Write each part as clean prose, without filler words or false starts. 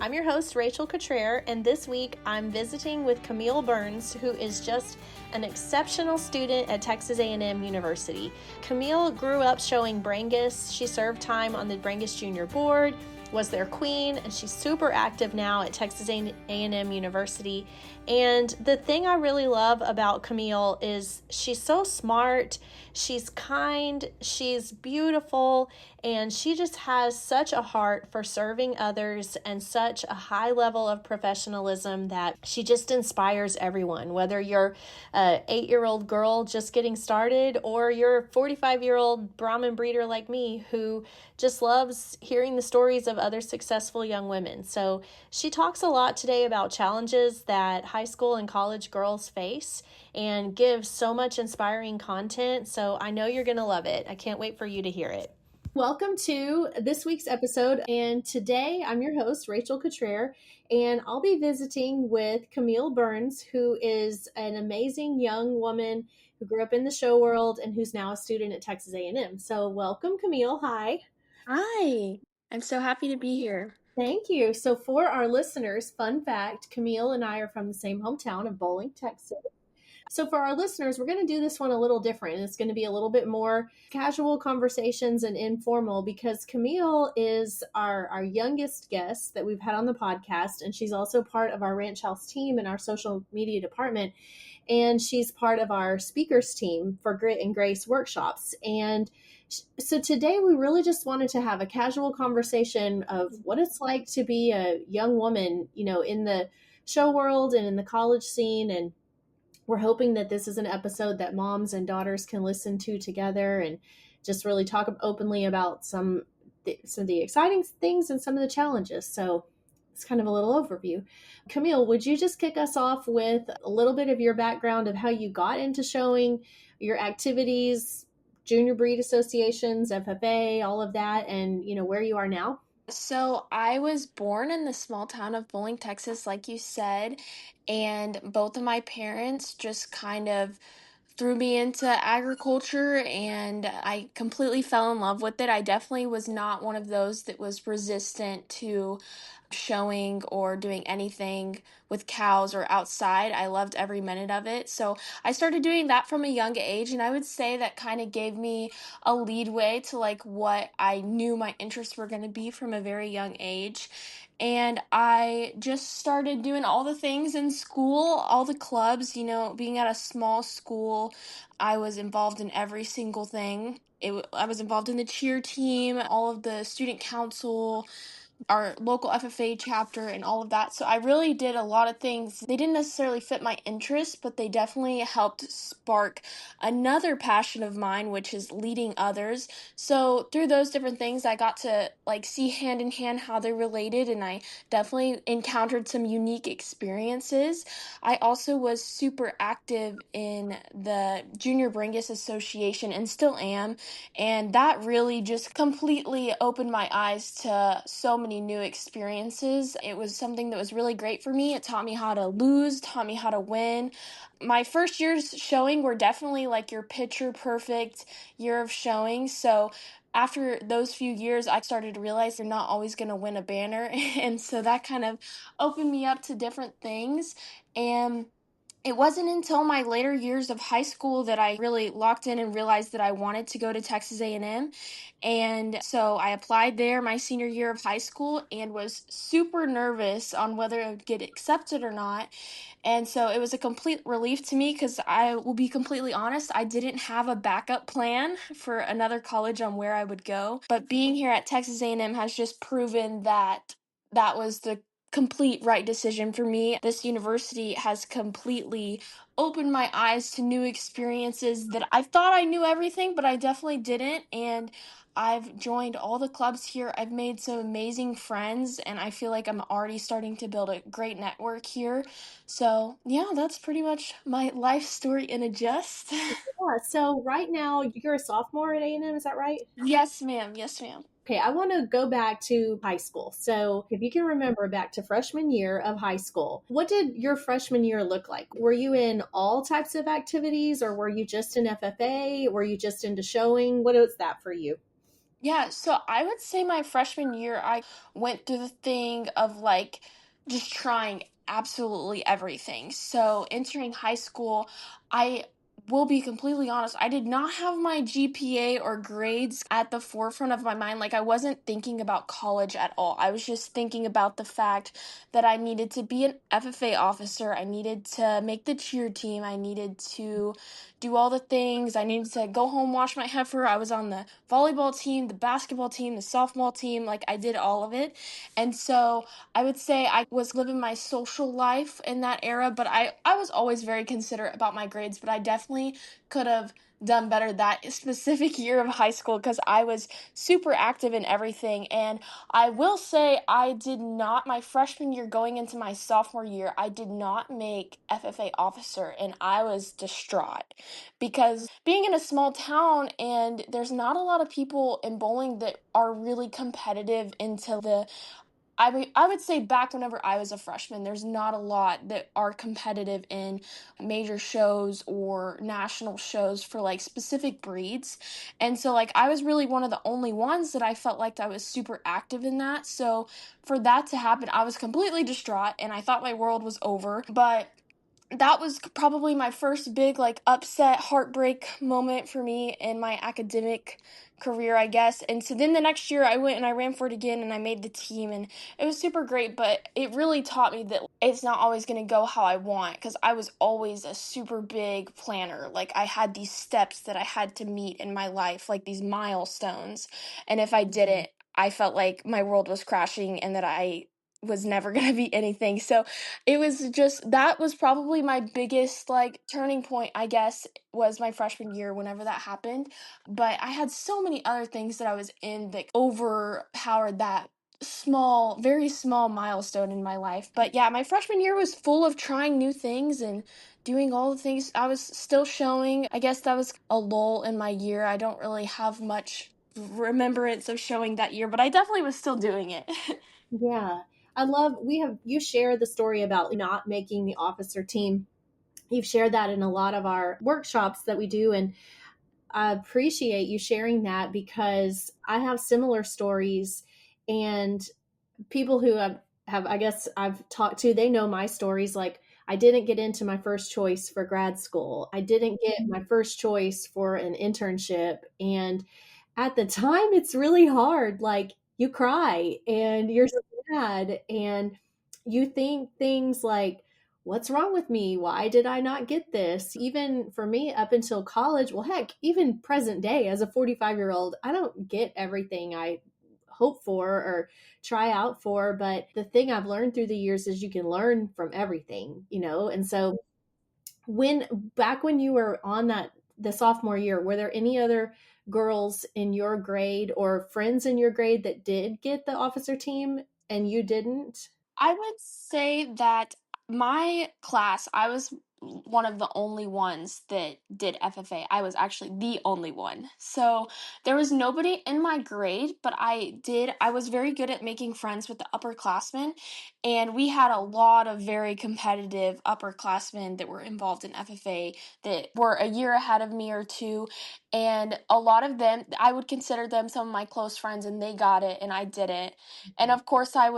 I'm your host, Rachel Cottrell, and this week I'm visiting with Camille Burns, who is just an exceptional student at Texas A&M University. Camille grew up showing Brangus. She served time on the Brangus Junior Board, was their queen, and she's super active now at Texas A&M University. And the thing I really love about Camille is she's so smart, she's kind, she's beautiful, and she just has such a heart for serving others and such a high level of professionalism that she just inspires everyone, whether you're an 8-year-old girl just getting started or you're a 45-year-old Brahmin breeder like me who just loves hearing the stories of other successful young women. So she talks a lot today about challenges that high school and college girls face and gives so much inspiring content. So I know you're going to love it. I can't wait for you to hear it. Welcome to this week's episode, and today I'm your host, Rachel Cottrell, and I'll be visiting with Camille Burns, who is an amazing young woman who grew up in the show world and who's now a student at Texas A&M. So welcome, Camille. Hi. Hi, I'm so happy to be here. Thank you. So for our listeners, fun fact, Camille and I are from the same hometown of Bowling, Texas. So for our listeners, we're going to do this one a little different. It's going to be a little bit more casual conversations and informal because Camille is our youngest guest that we've had on the podcast, and she's also part of our Ranch House team and our social media department, and she's part of our speakers team for Grit and Grace workshops. And so today we really just wanted to have a casual conversation of what it's like to be a young woman, you know, in the show world and in the college scene. And we're hoping that this is an episode that moms and daughters can listen to together and just really talk openly about some of the exciting things and some of the challenges. So it's kind of a little overview. Camille, would you just kick us off with a little bit of your background of how you got into showing, your activities, junior breed associations, FFA, all of that, and you know where you are now? So I was born in the small town of Bowling, Texas, like you said, and both of my parents just kind of threw me into agriculture and I completely fell in love with it. I definitely was not one of those that was resistant to showing or doing anything with cows or outside. I loved every minute of it. So I started doing that from a young age, and I would say that kind of gave me a leadway to like what I knew my interests were going to be from a very young age. And I just started doing all the things in school, all the clubs, being at a small school. I was involved in every single thing. I was involved in the cheer team, all of the student council, our local FFA chapter, and all of that. So I really did a lot of things. They didn't necessarily fit my interests, but they definitely helped spark another passion of mine, which is leading others. So through those different things, I got to like see hand in hand how they're related, and I definitely encountered some unique experiences. I also was super active in the Junior Brangus Association and still am, and that really just completely opened my eyes to so many new experiences. It was something that was really great for me. It taught me how to lose, taught me how to win. My first years showing were definitely like your picture perfect year of showing. So after those few years, I started to realize you're not always going to win a banner. And so that kind of opened me up to different things. And it wasn't until my later years of high school that I really locked in and realized that I wanted to go to Texas A&M. And so I applied there my senior year of high school and was super nervous on whether I would get accepted or not. And so it was a complete relief to me because I will be completely honest, I didn't have a backup plan for another college on where I would go. But being here at Texas A&M has just proven that that was the complete right decision for me. This university has completely opened my eyes to new experiences that I thought I knew everything, but I definitely didn't. And I've joined all the clubs here. I've made some amazing friends, and I feel like I'm already starting to build a great network here. So, yeah, that's pretty much my life story in a gist. Yeah, so right now you're a sophomore at A&M, is that right? Yes, ma'am. Yes, ma'am. Okay, I want to go back to high school. So, if you can remember back to freshman year of high school, what did your freshman year look like? Were you in all types of activities or were you just in FFA? Were you just into showing? What was that for you? Yeah, so I would say my freshman year, I went through the thing of like just trying absolutely everything. So entering high school, I will be completely honest, I did not have my GPA or grades at the forefront of my mind. Like, I wasn't thinking about college at all. I was just thinking about the fact that I needed to be an FFA officer, I needed to make the cheer team, I needed to do all the things. I needed to go home, wash my heifer. I was on the volleyball team, the basketball team, the softball team. Like, I did all of it. And so I would say I was living my social life in that era, but I was always very considerate about my grades, but I definitely could have done better that specific year of high school because I was super active in everything. And I will say I did not, my freshman year going into my sophomore year, I did not make FFA officer, and I was distraught because being in a small town and there's not a lot of people in bowling that are really competitive into the I would say back whenever I was a freshman, there's not a lot that are competitive in major shows or national shows for like specific breeds. And so like I was really one of the only ones that I felt like I was super active in that. So for that to happen, I was completely distraught and I thought my world was over. But that was probably my first big like upset heartbreak moment for me in my academic career, I guess. And so then the next year I went and I ran for it again and I made the team, and it was super great, but it really taught me that it's not always going to go how I want because I was always a super big planner. Like, I had these steps that I had to meet in my life, like these milestones, and if I didn't, I felt like my world was crashing and that I was never going to be anything. So it was just that was probably my biggest like turning point, I guess, was my freshman year whenever that happened. But I had so many other things that I was in that overpowered that small, very small milestone in my life. But yeah, my freshman year was full of trying new things and doing all the things I was still showing. I guess that was a lull in my year. I don't really have much remembrance of showing that year, but I definitely was still doing it. Yeah. I love you share the story about not making the officer team. You've shared that in a lot of our workshops that we do. And I appreciate you sharing that because I have similar stories, and people who have I guess I've talked to, they know my stories. Like, I didn't get into my first choice for grad school. I didn't get my first choice for an internship. And at the time, it's really hard. Like, you cry and you're sad and you think things like, what's wrong with me? Why did I not get this? Even for me, up until college, well, heck, even present day as a 45-year-old, I don't get everything I hope for or try out for. But the thing I've learned through the years is you can learn from everything, you know? And so when you were on the sophomore year, were there any other girls in your grade or friends in your grade that did get the officer team and you didn't? I would say that my class, I was one of the only ones that did FFA. I was actually the only one. So there was nobody in my grade, but I was very good at making friends with the upperclassmen. And we had a lot of very competitive upperclassmen that were involved in FFA that were a year ahead of me or two. And a lot of them, I would consider them some of my close friends, and they got it and I didn't. And of course I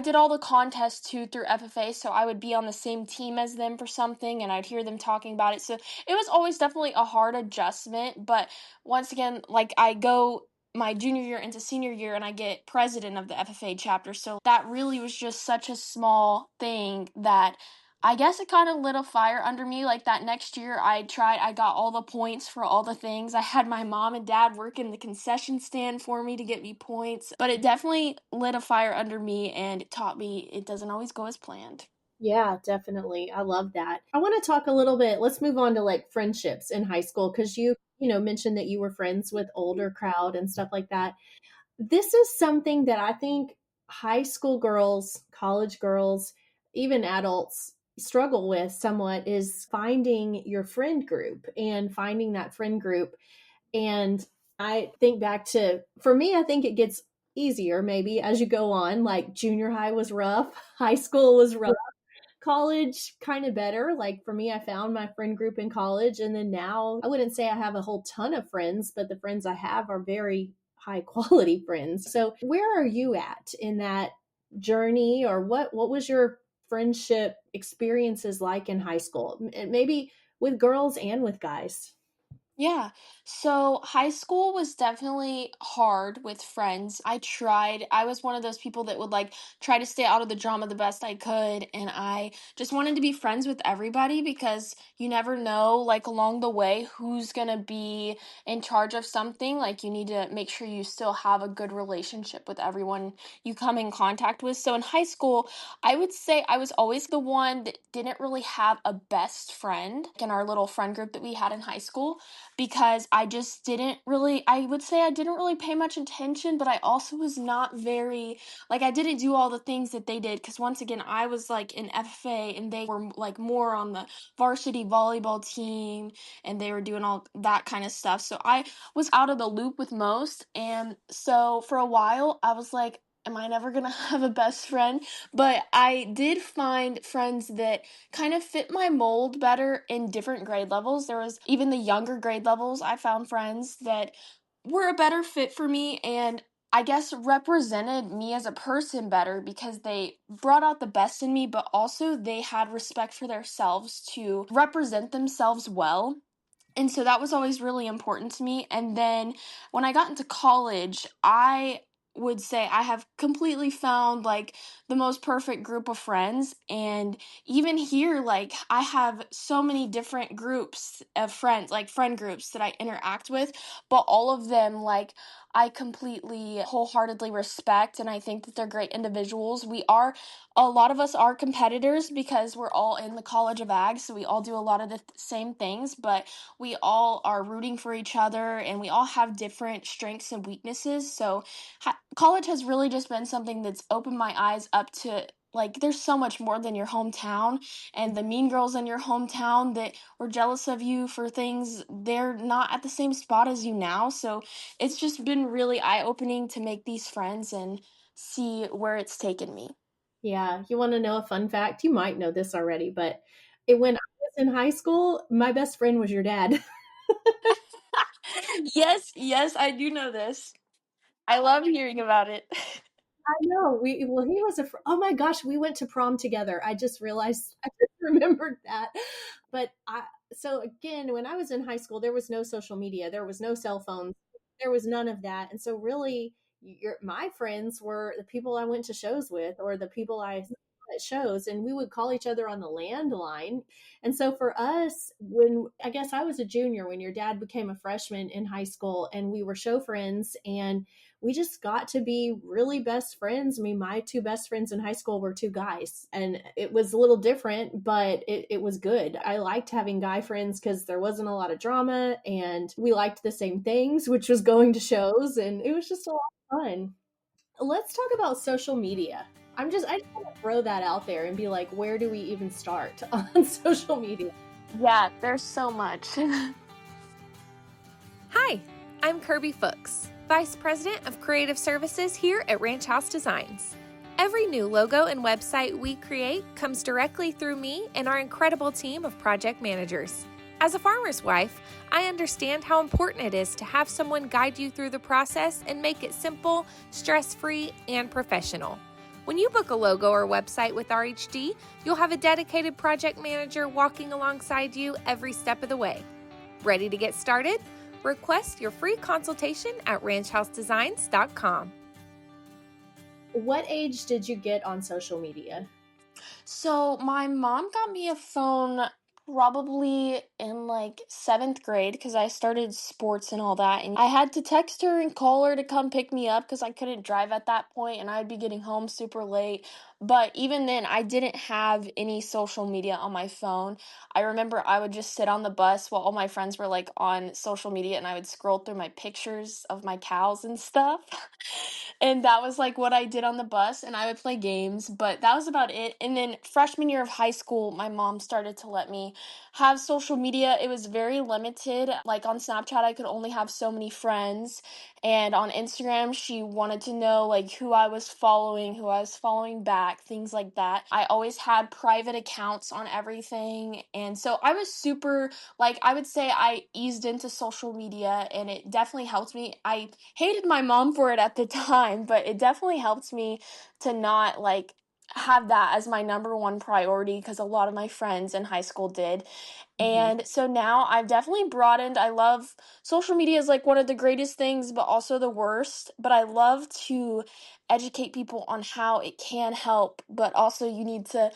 did all the contests too through FFA, so I would be on the same team as them for something and I'd hear them talking about it. So it was always definitely a hard adjustment, but once again, like, I go my junior year into senior year and I get president of the FFA chapter. So that really was just such a small thing that I guess it kind of lit a fire under me. Like, that next year, I got all the points for all the things. I had my mom and dad working the concession stand for me to get me points. But it definitely lit a fire under me and it taught me it doesn't always go as planned. Yeah, definitely. I love that. I want to talk a little bit. Let's move on to like friendships in high school because you mentioned that you were friends with older crowd and stuff like that. This is something that I think high school girls, college girls, even adults struggle with somewhat, is finding your friend group and finding that friend group. And I think back to, for me, I think it gets easier maybe as you go on. Like, junior high was rough, high school was rough, college kind of better. Like, for me, I found my friend group in college, and then now I wouldn't say I have a whole ton of friends, but the friends I have are very high quality friends. So, where are you at in that journey, or what was your friendship experiences like in high school? Maybe with girls and with guys. Yeah. So high school was definitely hard with friends. I was one of those people that would like try to stay out of the drama the best I could. And I just wanted to be friends with everybody because you never know, like along the way, who's going to be in charge of something. Like you need to make sure you still have a good relationship with everyone you come in contact with. So in high school, I would say I was always the one that didn't really have a best friend in our little friend group that we had in high school because I just didn't really, I would say I didn't really pay much attention, but I also was not very, like, I didn't do all the things that they did. Because once again, I was like in FFA and they were like more on the varsity volleyball team and they were doing all that kind of stuff. So I was out of the loop with most. And so for a while, I was like, am I never gonna have a best friend? But I did find friends that kind of fit my mold better in different grade levels. There was even the younger grade levels, I found friends that were a better fit for me and I guess represented me as a person better because they brought out the best in me, but also they had respect for themselves to represent themselves well. And so that was always really important to me. And then when I got into college, I would say I have completely found like the most perfect group of friends. And even here, like I have so many different groups of friends, like friend groups that I interact with, but all of them, like, I completely wholeheartedly respect and I think that they're great individuals. A lot of us are competitors because we're all in the College of Ag, so we all do a lot of the same things, but we all are rooting for each other and we all have different strengths and weaknesses. So college has really just been something that's opened my eyes up to like there's so much more than your hometown and the mean girls in your hometown that were jealous of you for things they're not at the same spot as you now. So it's just been really eye-opening to make these friends and see where it's taken me. Yeah, you want to know a fun fact? You might know this already, but when I was in high school, my best friend was your dad. Yes, yes, I do know this. I love hearing about it. I know. He was oh my gosh, we went to prom together. I just realized I just remembered that. But so again, when I was in high school, there was no social media, there was no cell phones, there was none of that. And so really my friends were the people I went to shows with or the people I saw at shows, and we would call each other on the landline. And so for us, when I guess I was a junior when your dad became a freshman in high school, and we were show friends, and we just got to be really best friends. I mean, my two best friends in high school were two guys, and it was a little different, but it was good. I liked having guy friends because there wasn't a lot of drama and we liked the same things, which was going to shows, and it was just a lot of fun. Let's talk about social media. I just want to throw that out there and be like, where do we even start on social media? Yeah, there's so much. Hi, I'm Kirby Fuchs, Vice President of Creative Services here at Ranch House Designs. Every new logo and website we create comes directly through me and our incredible team of project managers. As a farmer's wife, I understand how important it is to have someone guide you through the process and make it simple, stress-free, and professional. When you book a logo or website with RHD, you'll have a dedicated project manager walking alongside you every step of the way. Ready to get started? Request your free consultation at ranchhousedesigns.com. What age did you get on social media? So my mom got me a phone probably in like seventh grade because I started sports and all that. And I had to text her and call her to come pick me up because I couldn't drive at that point and I'd be getting home super late. But even then, I didn't have any social media on my phone. I remember I would just sit on the bus while all my friends were like on social media and I would scroll through my pictures of my cows and stuff. And that was like what I did on the bus, and I would play games, but that was about it. And then freshman year of high school, my mom started to let me have social media. It was very limited. Like on Snapchat, I could only have so many friends. And on Instagram, she wanted to know like who I was following back, things like that. I always had private accounts on everything. And so I was super, like, I would say I eased into social media and it definitely helped me. I hated my mom for it at the time, but it definitely helped me to not like have that as my number one priority because a lot of my friends in high school did. Mhm. And so now I've definitely broadened. I love social media is like one of the greatest things, but also the worst. But I love to educate people on how it can help, but also you need to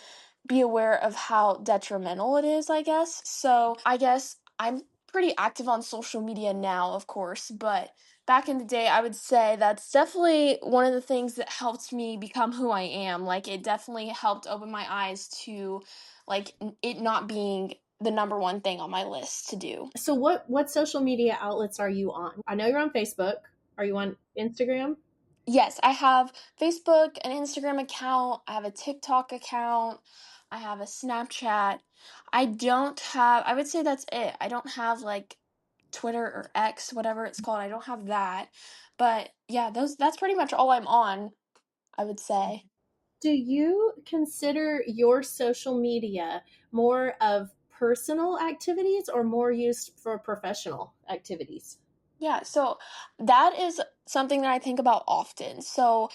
be aware of how detrimental it is, I guess. So I guess I'm pretty active on social media now, of course, but back in the day, I would say that's definitely one of the things that helped me become who I am. Like, it definitely helped open my eyes to, like, it not being the number one thing on my list to do. So what social media outlets are you on? I know you're on Facebook. Are you on Instagram? Yes, I have Facebook, an Instagram account, I have a TikTok account, I have a Snapchat. I would say that's it. I don't have like Twitter or X, whatever it's called. I don't have that. But yeah, that's pretty much all I'm on, I would say. Do you consider your social media more of personal activities or more used for professional activities? Yeah, so that is something that I think about often. So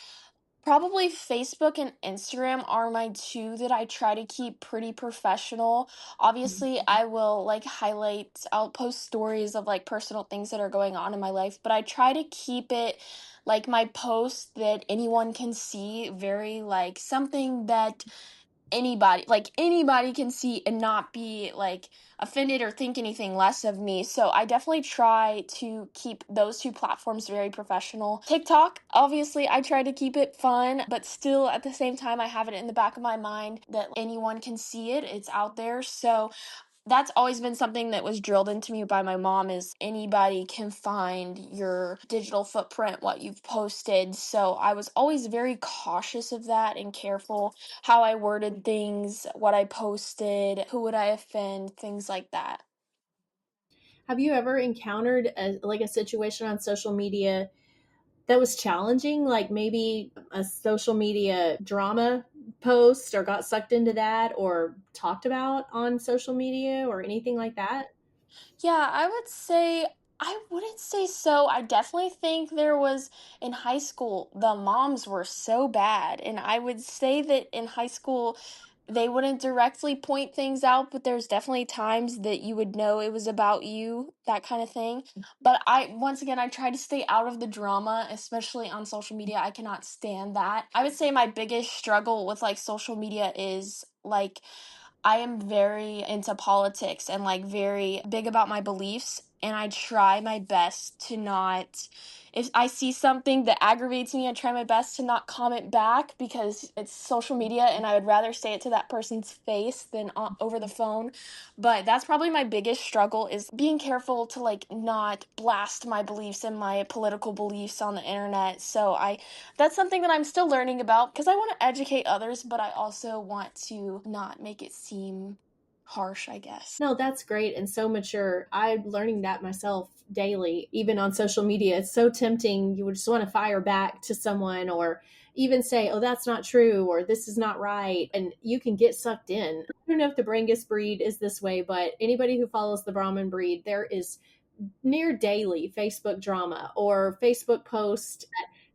probably Facebook and Instagram are my two that I try to keep pretty professional. Obviously, I will like I'll post stories of like personal things that are going on in my life, but I try to keep it like my post that anyone can see, very like something that anybody can see and not be like offended or think anything less of me. So I definitely try to keep those two platforms very professional. TikTok, obviously I try to keep it fun, but still at the same time I have it in the back of my mind that anyone can see it. It's out there. So that's always been something that was drilled into me by my mom is anybody can find your digital footprint, what you've posted. So I was always very cautious of that and careful how I worded things, what I posted, who would I offend, things like that. Have you ever encountered a situation on social media that was challenging, like maybe a social media drama post or got sucked into that or talked about on social media or anything like that? Yeah, I wouldn't say so. I definitely think there was in high school, the moms were so bad. And I would say that in high school, they wouldn't directly point things out, but there's definitely times that you would know it was about you, that kind of thing. But once again, I try to stay out of the drama, especially on social media. I cannot stand that. I would say my biggest struggle with like social media is like I am very into politics and like very big about my beliefs. And I try my best to not, if I see something that aggravates me, I try my best to not comment back because it's social media and I would rather say it to that person's face than over the phone. But that's probably my biggest struggle is being careful to like not blast my beliefs and my political beliefs on the internet. So that's something that I'm still learning about because I want to educate others, but I also want to not make it seem harsh, I guess. No, that's great and so mature. I'm learning that myself daily, even on social media. It's so tempting. You would just want to fire back to someone or even say, oh, that's not true or this is not right. And you can get sucked in. I don't know if the Brangus breed is this way, but anybody who follows the Brahmin breed, there is near daily Facebook drama or Facebook posts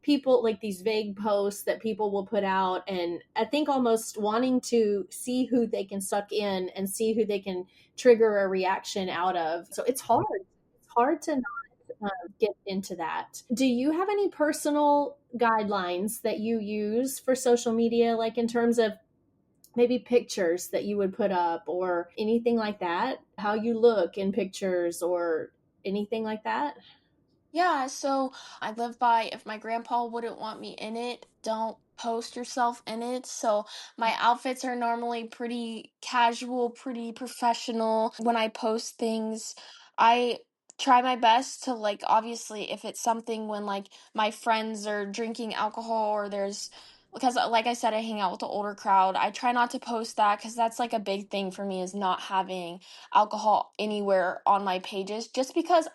people like these vague posts that people will put out, and I think almost wanting to see who they can suck in and see who they can trigger a reaction out of. So it's hard to not get into that. Do you have any personal guidelines that you use for social media, like in terms of maybe pictures that you would put up or anything like that, how you look in pictures or anything like that? Yeah, so I live by if my grandpa wouldn't want me in it, don't post yourself in it. So my outfits are normally pretty casual, pretty professional. When I post things, I try my best to, like, obviously if it's something when like my friends are drinking alcohol or there's, because like I said, I hang out with the older crowd. I try not to post that because that's like a big thing for me, is not having alcohol anywhere on my pages, just because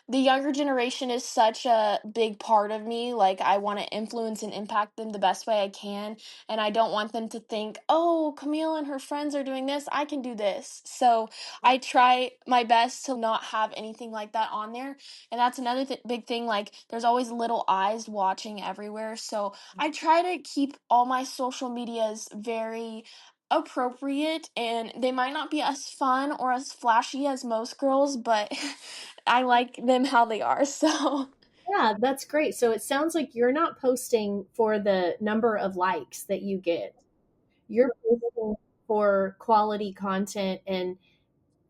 the younger generation is such a big part of me. Like, I want to influence and impact them the best way I can, and I don't want them to think, oh, Camille and her friends are doing this, I can do this. So I try my best to not have anything like that on there. And that's another big thing. Like, there's always little eyes watching everywhere. So I try to keep all my social medias very appropriate, and they might not be as fun or as flashy as most girls, but I like them how they are. So Yeah, that's great. So it sounds like you're not posting for the number of likes that you get. You're posting for quality content and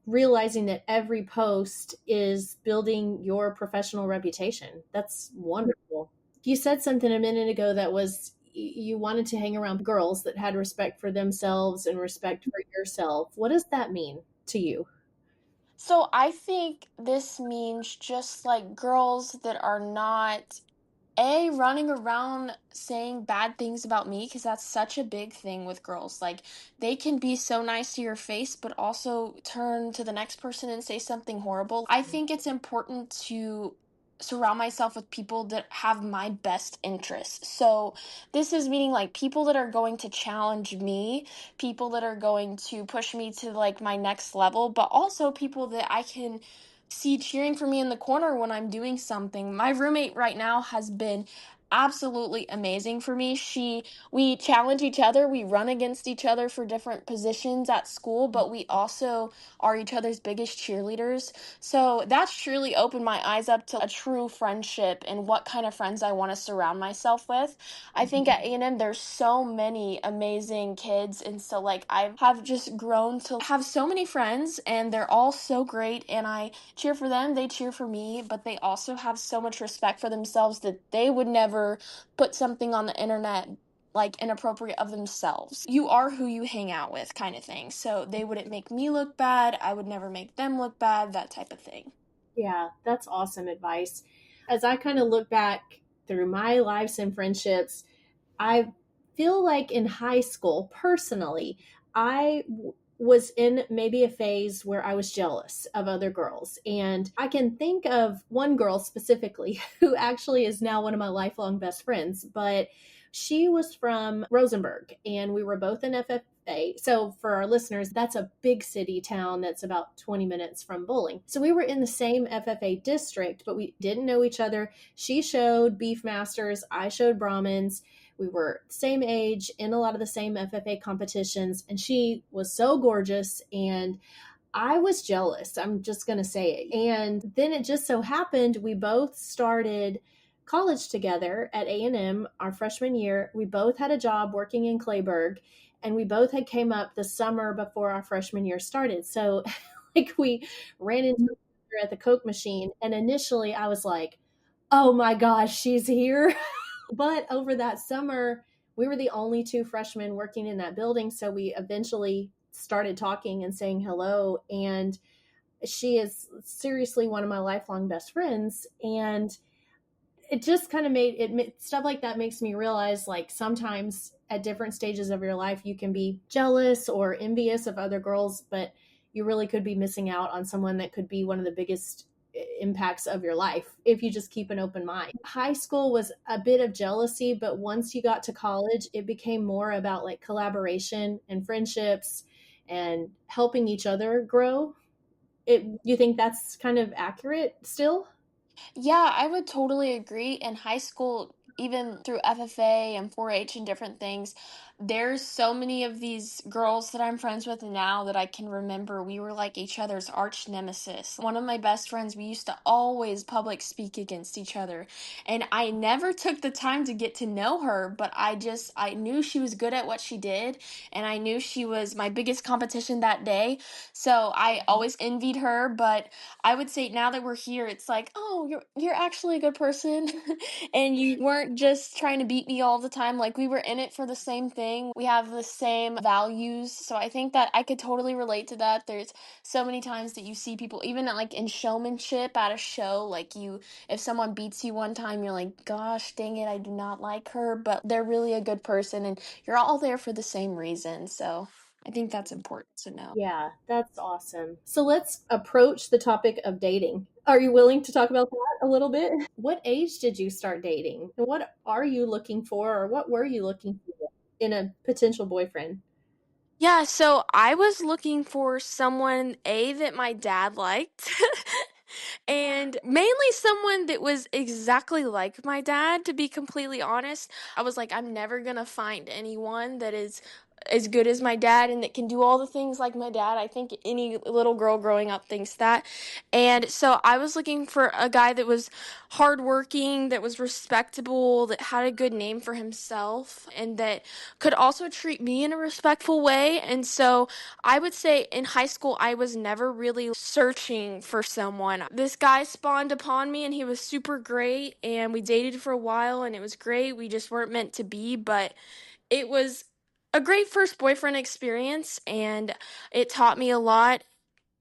realizing that every post is building your professional reputation. That's wonderful. You said something a minute ago that was you wanted to hang around girls that had respect for themselves and respect for yourself. What does that mean to you? so I think this means just like girls that are not running around saying bad things about me, because that's such a big thing with girls. Like, they can be so nice to your face, but also turn to the next person and say something horrible. I think it's important to surround myself with people that have my best interests. So, this is meaning like people that are going to challenge me, people that are going to push me to like my next level, but also people that I can see cheering for me in the corner when I'm doing something. My roommate right now has been absolutely amazing for me. We challenge each other, we run against each other for different positions at school, but we also are each other's biggest cheerleaders. So that's truly opened my eyes up to a true friendship and what kind of friends I want to surround myself with. I think at A&M there's so many amazing kids, and so like I have just grown to have so many friends, and they're all so great, and I cheer for them, they cheer for me, but they also have so much respect for themselves that they would never put something on the internet like inappropriate of themselves. You are who you hang out with, kind of thing. So they wouldn't make me look bad, I would never make them look bad, that type of thing. Yeah, that's awesome advice. As I kind of look back through my lives and friendships, I feel like in high school, personally, was in maybe a phase where I was jealous of other girls. And I can think of one girl specifically who actually is now one of my lifelong best friends, but she was from Rosenberg and we were both in FFA. So for our listeners, that's a big city town that's about 20 minutes from Bowling. So we were in the same FFA district, but we didn't know each other. She showed Beefmasters, I showed Brahmins. We were same age in a lot of the same FFA competitions, and she was so gorgeous, and I was jealous. I'm just going to say it. And then it just so happened we both started college together at A&M our freshman year. We both had a job working in Clayburg, and we both had came up the summer before our freshman year started. So like we ran into each other at the Coke machine, and initially I was like, "Oh my gosh, she's here." But over that summer, we were the only two freshmen working in that building. So we eventually started talking and saying hello. And she is seriously one of my lifelong best friends. And it just kind of stuff like that makes me realize like sometimes at different stages of your life, you can be jealous or envious of other girls, but you really could be missing out on someone that could be one of the biggest impacts of your life if you just keep an open mind. High school was a bit of jealousy, but once you got to college, it became more about like collaboration and friendships and helping each other grow. You think that's kind of accurate still? Yeah, I would totally agree. In high school, even through FFA and 4-H and different things, there's so many of these girls that I'm friends with now that I can remember. We were like each other's arch nemesis. One of my best friends, we used to always public speak against each other. And I never took the time to get to know her, but I knew she was good at what she did. And I knew she was my biggest competition that day. So I always envied her, but I would say now that we're here, it's like, oh, you're actually a good person, and you weren't weren't just trying to beat me all the time. Like, we were in it for the same thing. We have the same values. So I think that I could totally relate to that. There's so many times that you see people, even like in showmanship at a show, like if someone beats you one time, you're like, gosh, dang it, I do not like her, but they're really a good person and you're all there for the same reason. So I think that's important to know. Yeah, that's awesome. So let's approach the topic of dating. Are you willing to talk about that a little bit? What age did you start dating? And what are you looking for, or what were you looking for in a potential boyfriend? Yeah, so I was looking for someone, A, that my dad liked, and mainly someone that was exactly like my dad, to be completely honest. I was like, I'm never gonna find anyone that is as good as my dad and that can do all the things like my dad. I think any little girl growing up thinks that. And so I was looking for a guy that was hardworking, that was respectable, that had a good name for himself, and that could also treat me in a respectful way. And so I would say in high school, I was never really searching for someone. This guy spawned upon me and he was super great. And we dated for a while and it was great. We just weren't meant to be, but it was a great first boyfriend experience and it taught me a lot.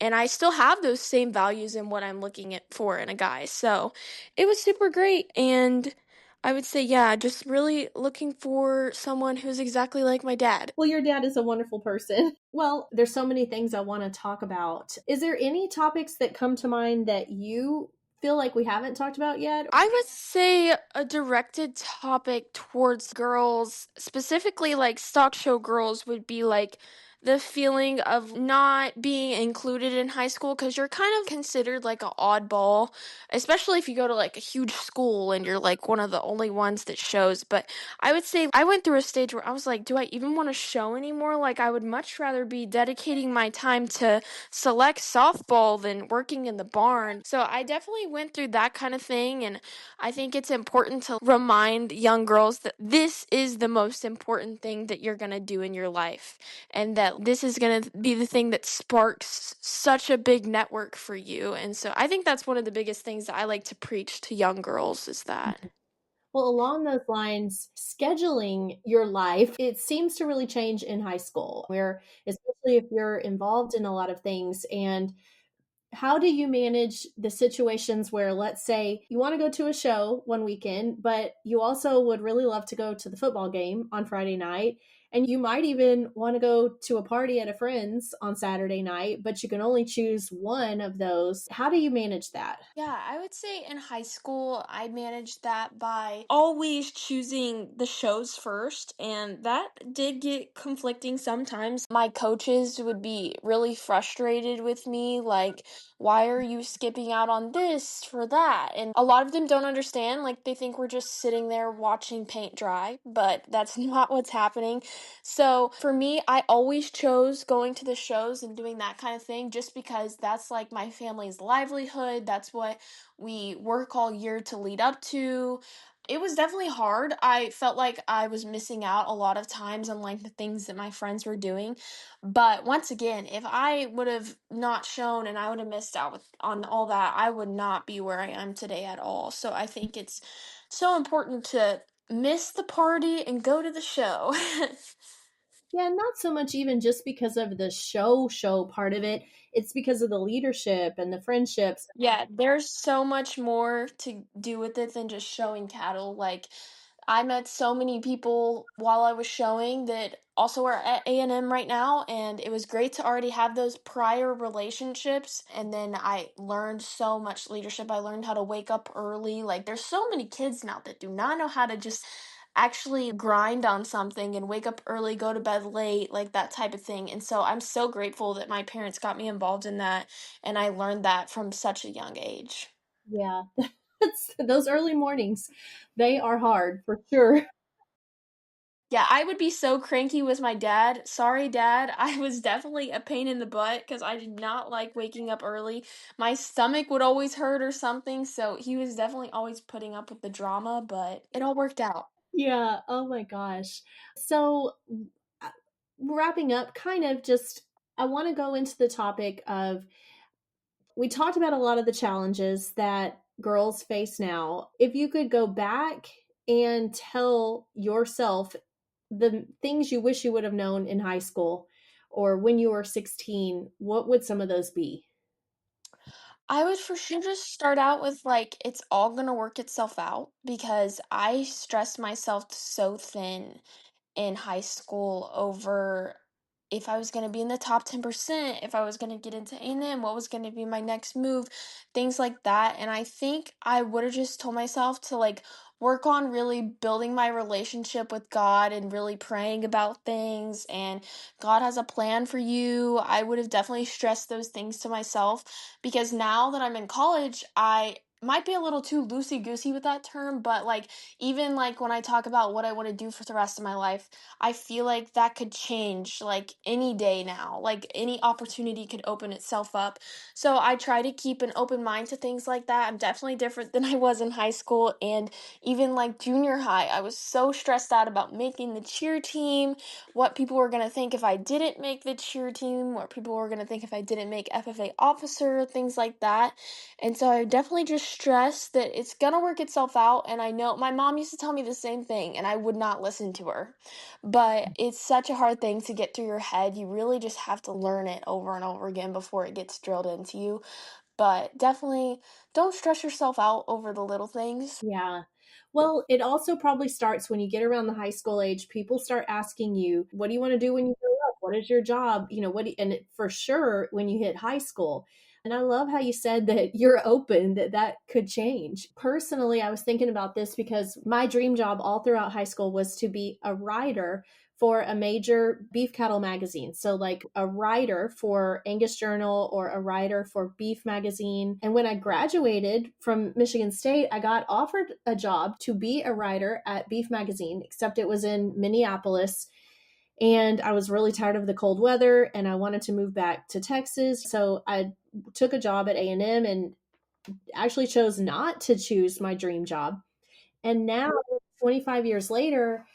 And I still have those same values in what I'm looking at for in a guy. So it was super great. And I would say, yeah, just really looking for someone who's exactly like my dad. Well, your dad is a wonderful person. Well, there's so many things I want to talk about. Is there any topics that come to mind that you feel like we haven't talked about yet? I would say a directed topic towards girls, specifically like stock show girls, would be like the feeling of not being included in high school because you're kind of considered like an oddball, especially if you go to like a huge school and you're like one of the only ones that shows. But I would say I went through a stage where I was like, do I even want to show anymore? Like, I would much rather be dedicating my time to select softball than working in the barn. So I definitely went through that kind of thing. And I think it's important to remind young girls that this is the most important thing that you're going to do in your life. And that this is going to be the thing that sparks such a big network for you. And so I think that's one of the biggest things that I like to preach to young girls is that. Well, along those lines, scheduling your life, it seems to really change in high school, where especially if you're involved in a lot of things. And how do you manage the situations where, let's say, you want to go to a show one weekend, but you also would really love to go to the football game on Friday night? And you might even want to go to a party at a friend's on Saturday night, but you can only choose one of those. How do you manage that? Yeah, I would say in high school, I managed that by always choosing the shows first, and that did get conflicting sometimes. My coaches would be really frustrated with me, like, why are you skipping out on this for that? And a lot of them don't understand, like, they think we're just sitting there watching paint dry, but that's not what's happening. So for me, I always chose going to the shows and doing that kind of thing just because that's like my family's livelihood. That's what we work all year to lead up to. It was definitely hard. I felt like I was missing out a lot of times on like the things that my friends were doing. But once again, if I would have not shown and I would have missed out on all that, I would not be where I am today at all. So I think it's so important to miss the party and go to the show. Yeah, not so much even just because of the show part of it. It's because of the leadership and the friendships. Yeah, there's so much more to do with it than just showing cattle. Like, I met so many people while I was showing that also are at A&M right now, and it was great to already have those prior relationships. And then I learned so much leadership. I learned how to wake up early. Like, there's so many kids now that do not know how to just actually grind on something and wake up early, go to bed late, like that type of thing. And so I'm so grateful that my parents got me involved in that and I learned that from such a young age. Yeah, those early mornings, they are hard for sure. Yeah, I would be so cranky with my dad. Sorry, dad. I was definitely a pain in the butt because I did not like waking up early. My stomach would always hurt or something, so he was definitely always putting up with the drama, but it all worked out. Yeah, oh my gosh. So, uh, wrapping up, kind of just, I want to go into the topic of, we talked about a lot of the challenges that girls face now. If you could go back and tell yourself the things you wish you would have known in high school or when you were 16, what would some of those be? I would for sure just start out with like it's all gonna work itself out because I stressed myself so thin in high school over if I was going to be in the top 10%, if I was going to get into A&M, what was going to be my next move, things like that. And I think I would have just told myself to like work on really building my relationship with God and really praying about things and God has a plan for you. I would have definitely stressed those things to myself because now that I'm in college, I might be a little too loosey goosey with that term, but like even like when I talk about what I want to do for the rest of my life, I feel like that could change like any day now. Like any opportunity could open itself up. So I try to keep an open mind to things like that. I'm definitely different than I was in high school and even like junior high. I was so stressed out about making the cheer team, what people were going to think if I didn't make the cheer team, what people were going to think if I didn't make FFA officer, things like that. And so I definitely just stress that it's gonna work itself out. And I know my mom used to tell me the same thing, and I would not listen to her. But it's such a hard thing to get through your head. You really just have to learn it over and over again before it gets drilled into you. But definitely don't stress yourself out over the little things. Yeah. Well, it also probably starts when you get around the high school age. People start asking you, what do you want to do when you grow up? What is your job? For sure when you hit high school. And I love how you said that you're open, that could change. Personally, I was thinking about this because my dream job all throughout high school was to be a writer for a major beef cattle magazine. So, like a writer for Angus Journal or a writer for Beef Magazine. And when I graduated from Michigan State, I got offered a job to be a writer at Beef Magazine, except it was in Minneapolis. And I was really tired of the cold weather and I wanted to move back to Texas. So I took a job at A&M and actually chose not to choose my dream job. And now, 25 years later,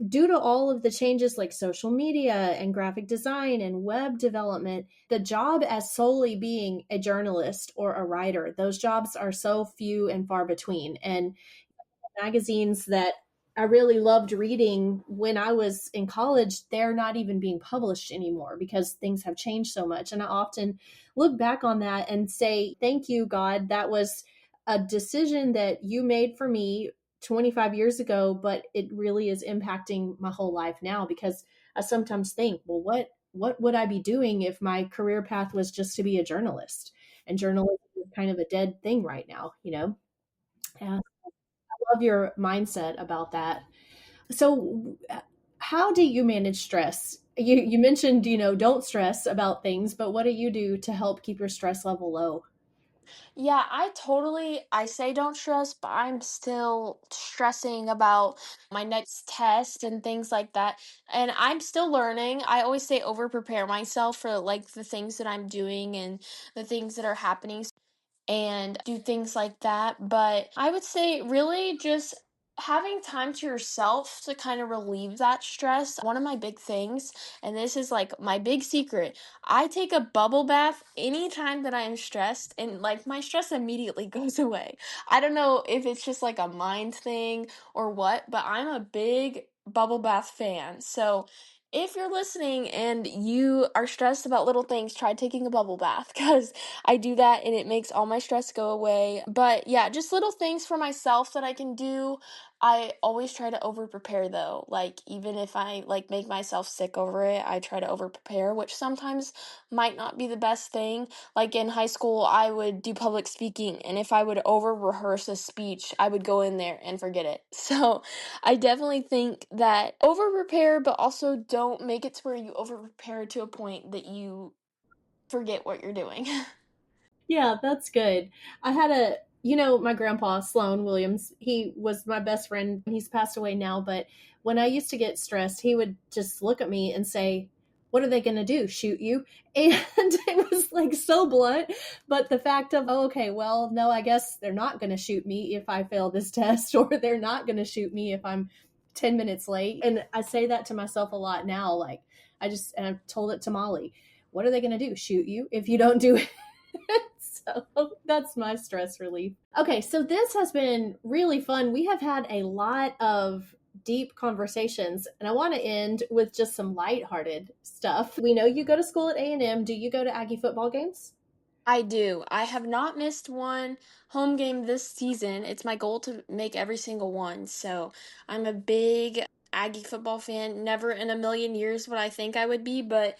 due to all of the changes like social media and graphic design and web development, the job as solely being a journalist or a writer, those jobs are so few and far between. And magazines that I really loved reading when I was in college, they're not even being published anymore because things have changed so much. And I often look back on that and say, thank you, God. That was a decision that you made for me 25 years ago, but it really is impacting my whole life now because I sometimes think, well, what would I be doing if my career path was just to be a journalist? And journalism is kind of a dead thing right now, you know? Yeah, love your mindset about that. So, how do you manage stress? You mentioned, don't stress about things, but what do you do to help keep your stress level low? Yeah, I say don't stress, but I'm still stressing about my next test and things like that. And I'm still learning. I always say over prepare myself for like the things that I'm doing and the things that are happening and do things like that. But I would say really just having time to yourself to kind of relieve that stress. One of my big things, and this is like my big secret, I take a bubble bath anytime that I am stressed, and like my stress immediately goes away. I don't know if it's just like a mind thing or what, but I'm a big bubble bath fan. So if you're listening and you are stressed about little things, try taking a bubble bath because I do that and it makes all my stress go away. But yeah, just little things for myself that I can do. I always try to over prepare though. Like even if I like make myself sick over it, I try to over prepare, which sometimes might not be the best thing. Like in high school, I would do public speaking and if I would over rehearse a speech, I would go in there and forget it. So I definitely think that over prepare, but also don't make it to where you over prepare to a point that you forget what you're doing. Yeah, that's good. I had my grandpa, Sloan Williams, he was my best friend. He's passed away now, but when I used to get stressed, he would just look at me and say, what are they going to do? Shoot you? And it was like so blunt. But the fact of, oh, okay, well, no, I guess they're not going to shoot me if I fail this test, or they're not going to shoot me if I'm 10 minutes late. And I say that to myself a lot now. Like, and I've told it to Molly, what are they going to do? Shoot you if you don't do it? So that's my stress relief. Okay, so this has been really fun. We have had a lot of deep conversations, and I want to end with just some lighthearted stuff. We know you go to school at A&M. Do you go to Aggie football games? I do. I have not missed one home game this season. It's my goal to make every single one. So I'm a big Aggie football fan. Never in a million years would I think I would be, but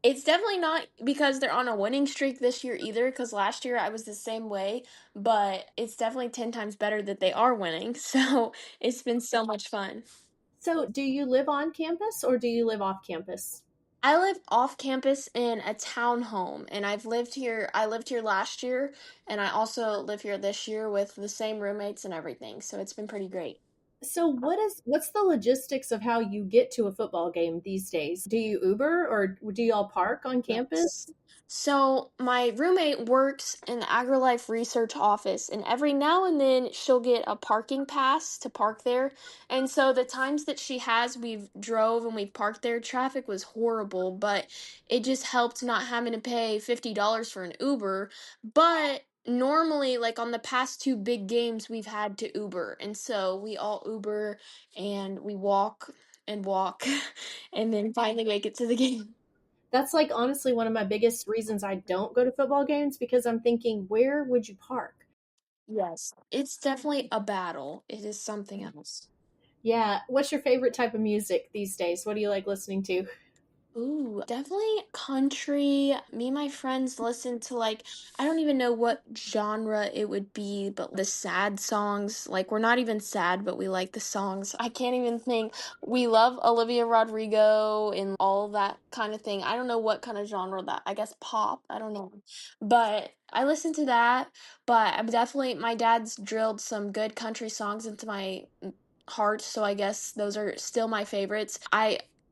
it's definitely not because they're on a winning streak this year either, because last year I was the same way, but it's definitely 10 times better that they are winning. So it's been so much fun. So, do you live on campus or do you live off campus? I live off campus in a townhome, and I lived here last year, and I also live here this year with the same roommates and everything. So it's been pretty great. So, what's the logistics of how you get to a football game these days? Do you Uber or do y'all park on campus? Yes. So my roommate works in the AgriLife research office, and every now and then she'll get a parking pass to park there. And so the times that she has, we've drove and we've parked there. Traffic was horrible, but it just helped not having to pay $50 for an Uber. But normally, like on the past two big games, we've had to Uber, and so we all Uber and we walk and walk, and then finally make it to the game. That's like honestly one of my biggest reasons I don't go to football games because I'm thinking, where would you park? Yes, it's definitely a battle. It is something else. Yeah. What's your favorite type of music these days? What do you like listening to? Ooh, definitely country. Me and my friends listen to like, I don't even know what genre it would be, but the sad songs. Like, we're not even sad, but we like the songs. I can't even think. We love Olivia Rodrigo and all that kind of thing. I don't know what kind of genre that, I guess pop. I don't know. But I listen to that. But I'm definitely, my dad's drilled some good country songs into my heart, so I guess those are still my favorites.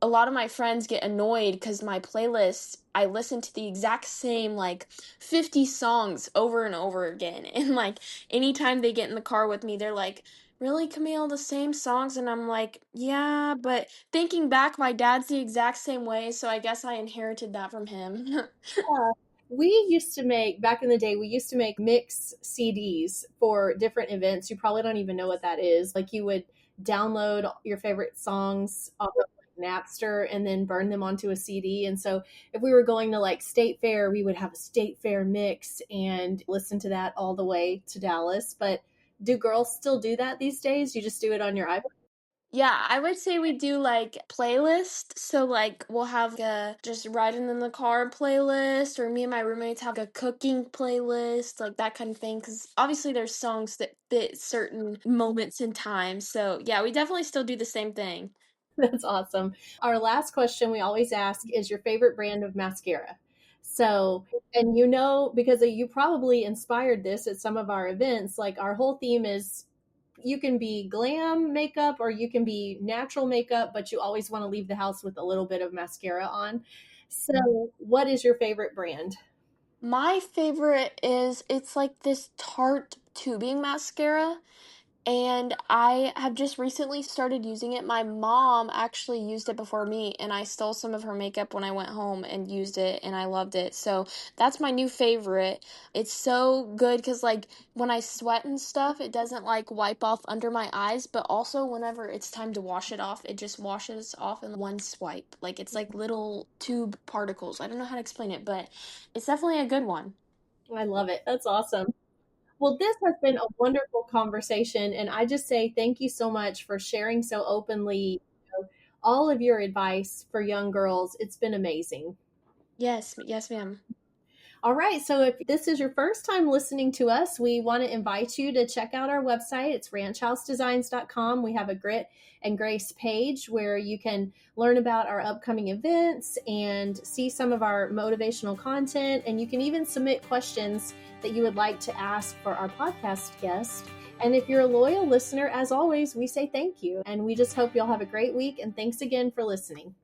A lot of my friends get annoyed because my playlist, I listen to the exact same like 50 songs over and over again. And like anytime they get in the car with me, they're like, "Really, Camille, the same songs?" And I'm like, "Yeah," but thinking back, my dad's the exact same way, so I guess I inherited that from him. Yeah. We used to make, back in the day, we used to make mix CDs for different events. You probably don't even know what that is. Like you would download your favorite songs off of like Napster and then burn them onto a CD. And so if we were going to like State Fair, we would have a State Fair mix and listen to that all the way to Dallas. But do girls still do that these days? You just do it on your iPhone? Yeah, I would say we do like playlist. So like we'll have a just riding in the car playlist, or me and my roommates have a cooking playlist, like that kind of thing. Because obviously there's songs that fit certain moments in time. So yeah, we definitely still do the same thing. That's awesome. Our last question we always ask is your favorite brand of mascara. So, and you know, because you probably inspired this at some of our events, like our whole theme is you can be glam makeup or you can be natural makeup, but you always want to leave the house with a little bit of mascara on. So, what is your favorite brand? My favorite is it's like this Tarte tubing mascara. And I have just recently started using it. My mom actually used it before me, and I stole some of her makeup when I went home and used it, and I loved it. So that's my new favorite. It's so good because, like, when I sweat and stuff, it doesn't like wipe off under my eyes, but also whenever it's time to wash it off, it just washes off in one swipe. Like, it's like little tube particles. I don't know how to explain it, but it's definitely a good one. I love it. That's awesome. Well, this has been a wonderful conversation, and I just say thank you so much for sharing so openly, all of your advice for young girls. It's been amazing. Yes, yes, ma'am. All right, so if this is your first time listening to us, we want to invite you to check out our website. It's ranchhousedesigns.com. We have a Grit and Grace page where you can learn about our upcoming events and see some of our motivational content. And you can even submit questions that you would like to ask for our podcast guest. And if you're a loyal listener, as always, we say thank you. And we just hope you'll have a great week. And thanks again for listening.